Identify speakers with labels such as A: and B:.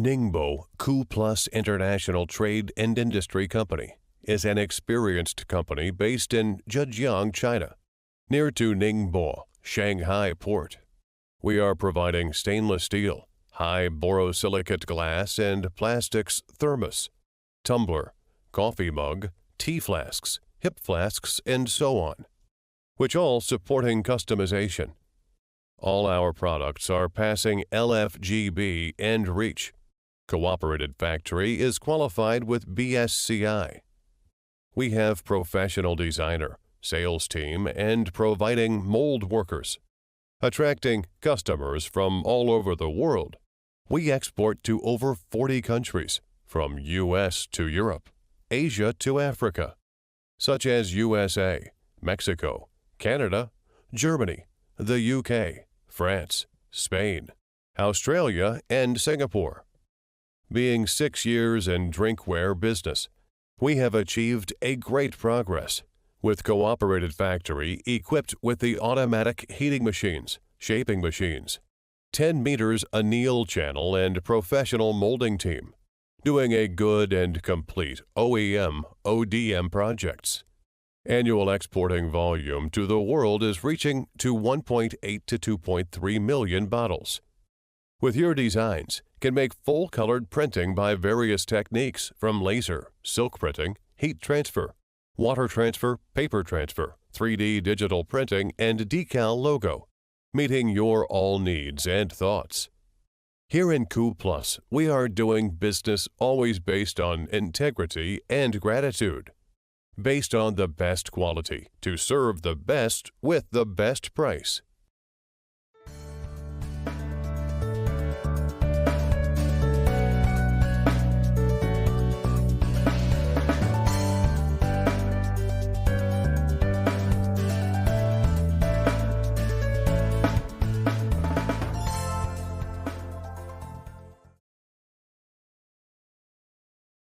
A: Ningbo Cuplus International Trade and Industry Company is an experienced company based in Zhejiang, China, near to Ningbo, Shanghai Port. We are providing stainless steel, high borosilicate glass and plastics thermos, tumbler, coffee mug, tea flasks, hip flasks, and so on, which all supporting customization. All our products are passing LFGB and REACH. Cooperated Factory is qualified with BSCI. We have professional designer, sales team, and providing mold workers, attracting customers from all over the world. We export to over 40 countries, from US to Europe, Asia to Africa, such as USA, Mexico, Canada, Germany, the UK, France, Spain, Australia, and Singapore. Being 6 years in drinkware business, we have achieved a great progress, with Cooperated Factory equipped with the automatic heating machines, shaping machines, 10 meters anneal channel, and professional molding team, doing a good and complete OEM ODM projects. Annual exporting volume to the world is reaching to 1.8 to 2.3 million bottles. With your designs, can make full-colored printing by various techniques from laser, silk printing, heat transfer, water transfer, paper transfer, 3D digital printing, and decal logo, meeting your all needs and thoughts. Here in Cuplus, we are doing business always based on integrity and gratitude, based on the best quality to serve the best with the best price.